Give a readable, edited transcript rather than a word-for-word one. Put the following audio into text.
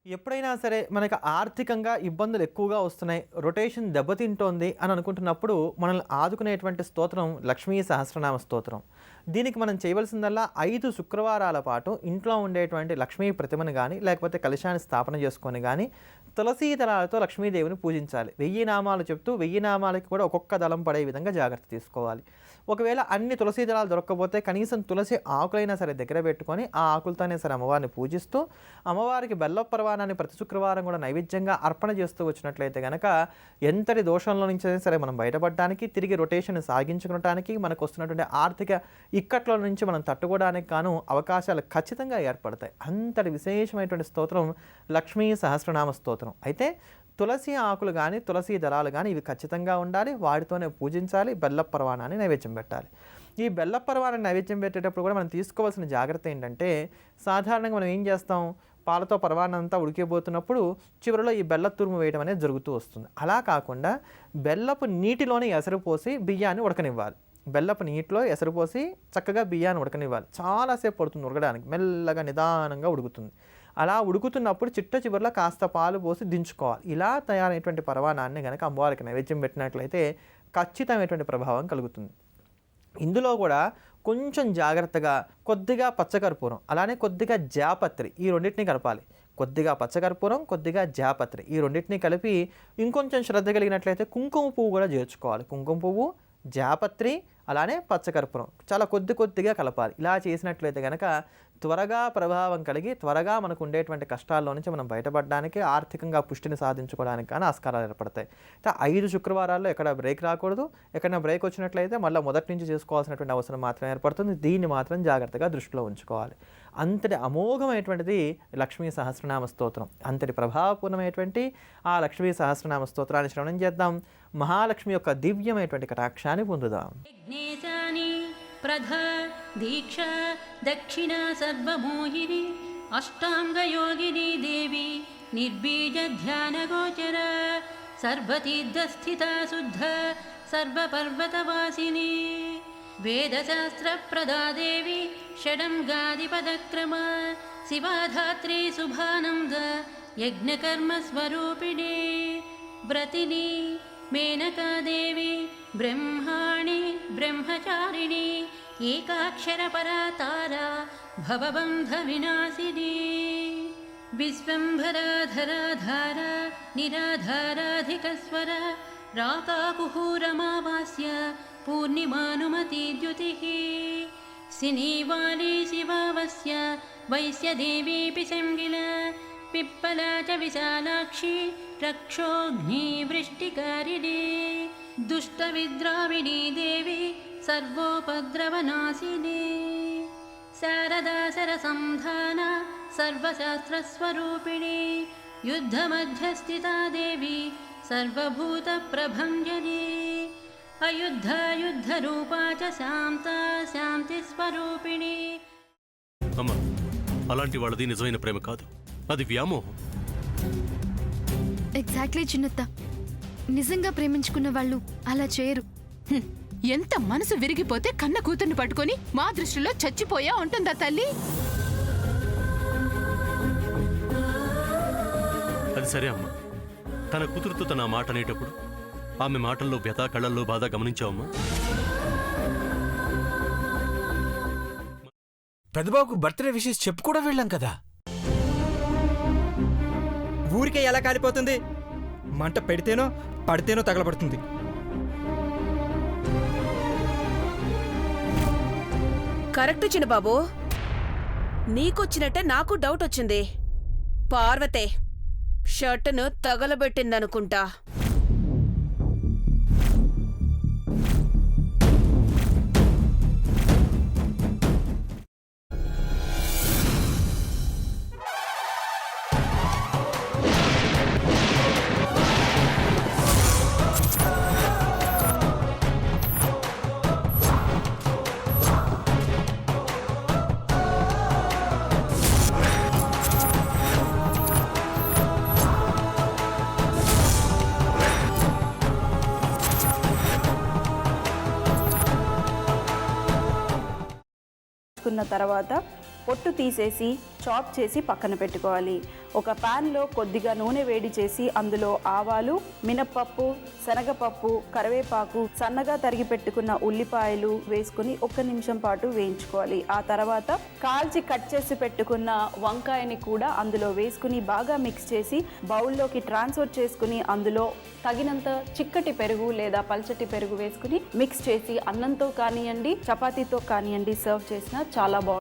ఎప్పుడైనా సరే మనకు ఆర్థికంగా ఇబ్బందులు ఎక్కువగా వస్తున్నాయి, రొటేషన్ దెబ్బతింటోంది అని అనుకుంటున్నప్పుడు మనల్ని ఆదుకునేటువంటి స్తోత్రం లక్ష్మీ సహస్రనామ స్తోత్రం. దీనికి మనం చేయవలసిందల్లా 5 శుక్రవారాల పాటు ఇంట్లో ఉండేటువంటి లక్ష్మీ ప్రతిమను కానీ లేకపోతే కలశాన్ని స్థాపన చేసుకొని కానీ తులసీ దళాలతో లక్ష్మీదేవిని పూజించాలి. 1000 నామాలు చెప్తూ 1000 నామాలకి కూడా ఒక్కొక్క దళం పడే విధంగా జాగ్రత్త తీసుకోవాలి. ఒకవేళ అన్ని తులసీ దళాలు దొరకకపోతే కనీసం తులసి ఆకులైనా సరే దగ్గర పెట్టుకొని ఆ ఆకులతోనే సరే అమ్మవారిని పూజిస్తూ అమ్మవారికి బెల్లపు పరవానాన్ని ప్రతి శుక్రవారం కూడా నైవేద్యంగా అర్పణ చేస్తూ వచ్చినట్లయితే కనుక ఎంతటి దోషంలో నుంచి సరే మనం బయటపడడానికి, తిరిగి రొటేషన్ సాగించుకోవడానికి, మనకు వస్తున్నటువంటి ఆర్థిక ఇక్కట్ల నుంచి మనం తట్టుకోవడానికి గాను అవకాశాలు ఖచ్చితంగా ఏర్పడతాయి. అంతటి విశేషమైనటువంటి స్తోత్రం లక్ష్మీ సహస్రనామ స్తోత్రం. అయితే తులసి ఆకులు కానీ తులసి దళాలు కానీ ఇవి ఖచ్చితంగా ఉండాలి. వాటితోనే పూజించాలి. బెల్లపు పరవానాన్ని నైవేద్యం పెట్టాలి. ఈ బెల్లపు పరవానాన్ని నైవేద్యం పెట్టేటప్పుడు కూడా మనం తీసుకోవాల్సిన జాగ్రత్త ఏంటంటే, సాధారణంగా మనం ఏం చేస్తాం, పాలతో పరవాన్నం అంతా ఉడికిపోతున్నప్పుడు చివరిలో ఈ బెల్ల తురుము వేయడం అనేది జరుగుతూ వస్తుంది. అలా కాకుండా బెల్లపు నీటిలోనే ఎసరు పోసి బియ్యాన్ని ఉడకనివ్వాలి. బెల్లపు నీటిలో ఎసరు పోసి చక్కగా బియ్యాన్ని ఉడకనివ్వాలి. చాలాసేపు పడుతుంది ఉడకడానికి, మెల్లగా నిదానంగా ఉడుకుతుంది. అలా ఉడుకుతున్నప్పుడు చిట్ట చివరిలో కాస్త పాలు పోసి దించుకోవాలి. ఇలా తయారైనటువంటి పరవానాన్ని కనుక అమ్మవారికి నైవేద్యం పెట్టినట్లయితే ఖచ్చితమైనటువంటి ప్రభావం కలుగుతుంది. ఇందులో కూడా కొంచెం జాగ్రత్తగా కొద్దిగా పచ్చకర్పూరం, అలానే కొద్దిగా జాపత్రి, ఈ రెండింటిని కలపాలి. కొద్దిగా పచ్చకర్పూరం, కొద్దిగా జాపత్రి, ఈ రెండింటిని కలిపి ఇంకొంచెం శ్రద్ధ కలిగినట్లయితే కుంకుమ పువ్వు కూడా చేర్చుకోవాలి. కుంకుమ పువ్వు, జాపత్రి, అలానే పచ్చకర్పూరం చాలా కొద్దిగా కలపాలి. ఇలా చేసినట్లయితే కనుక త్వరగా ప్రభావం కలిగి త్వరగా మనకు ఉండేటువంటి కష్టాల్లో నుంచి మనం బయటపడడానికి, ఆర్థికంగా పుష్టిని సాధించుకోవడానికి కానీ ఆస్కారాలు ఏర్పడతాయి. 5 శుక్రవారాల్లో ఎక్కడ బ్రేక్ రాకూడదు. ఎక్కడైనా బ్రేక్ వచ్చినట్లయితే మళ్ళీ మొదటి నుంచి చేసుకోవాల్సినటువంటి అవసరం మాత్రం ఏర్పడుతుంది. దీన్ని మాత్రం జాగ్రత్తగా దృష్టిలో ఉంచుకోవాలి. అంతటి అమోఘమైనటువంటిది లక్ష్మీ సహస్రనామ స్తోత్రం. అంతటి ప్రభావపూర్ణమైనటువంటి ఆ లక్ష్మీ సహస్రనామ స్తోత్రాన్ని శ్రవణం చేద్దాం. మహాలక్ష్మి యొక్క దివ్యమైనటువంటి కటాక్షాన్ని పొందుదాం. प्रधा दीक्षा दक्षिणा सर्वमोहिनी अष्टांगयोगिनी देवी निर्बीजध्यानगोचरा सर्वतीर्थस्थिता शुद्ध सर्वपर्वतवासिनी वेदशास्त्रप्रदा देवी षडङ्गादिपदक्रमा शिवाधात्री शुभानन्द यज्ञकर्मस्वरूपिणी व्रतिनी मेनका देवी ब्रह्माणि ब्रह्मचारिणी एकाक्षरपरा तारा भवबन्धविनाशिनी विश्वम्भराधराधारा निराधाराधिकस्वरा राकाकुहूरमावास्य पूर्णिमानुमती द्युतिः सिनीवाली शिवावस्य वैश्यदेवीऽपि संगिला पिप्पला च विशालाक्षी रक्षोऽग्निवृष्टिकारिणी दुष्टविद्राविणी देवी सर्वोपद्रवनाशिनी शारदा सरसंधाना सर्वशास्त्रस्वरूपिणी युद्धमध्यस्थिता देवी सर्वभूतप्रभञ्जनी अयुद्धायुद्धरूपा च शान्ता शान्तिस्वरूपिणी. అమ్మా, అలాంటి వాళ్ళది నిజమైన ప్రేమ కాదు, అది వ్యామోహం. ఎగ్జాక్ట్లీ చిన్నత్త, నిజంగా ప్రేమించుకున్న వాళ్ళు అలా చేయరు. ఎంత మనసు విరిగిపోతే కన్న కూతుర్ని పట్టుకొని మా దృష్టిలో చచ్చిపోయా ఉంటుందా తల్లి? అది సరే అమ్మా, తన కూతురుతో తన మాట అనేటప్పుడు ఆమె మాటల్లో వ్యథ, కళ్ళల్లో బాధ గమనించావమ్మా? పెద్దబాబుకు బర్త్డే విషెస్ చెప్పు కూడా వెళ్ళాం కదా. ఊరికే ఎలా కాలిపోతుంది? మంట పెడితేనో పడితేనో తగలబడుతుంది. కరెక్ట్ చిన్నబాబు, నీకొచ్చినట్టే నాకు డౌట్ వచ్చింది. పార్వతే షర్టును తగలబెట్టిందనుకుంటా. కున్న తర్వాత పొట్టు తీసేసి చాప్ చేసి పక్కన పెట్టుకోవాలి. ఒక ప్యాన్లో కొద్దిగా నూనె వేడి చేసి అందులో ఆవాలు, మినప్పప్పు, శనగపప్పు, కరివేపాకు, సన్నగా తరిగి పెట్టుకున్న ఉల్లిపాయలు వేసుకుని 1 నిమిషం పాటు వేయించుకోవాలి. ఆ తర్వాత కాల్చి కట్ చేసి పెట్టుకున్న వంకాయని కూడా అందులో వేసుకుని బాగా మిక్స్ చేసి బౌల్లోకి ట్రాన్స్ఫర్ చేసుకుని అందులో తగినంత చిక్కటి పెరుగు లేదా పల్చటి పెరుగు వేసుకుని మిక్స్ చేసి అన్నంతో కానివ్వండి, చపాతీతో కానివ్వండి సర్వ్ చేసినా చాలా బాగుంటుంది.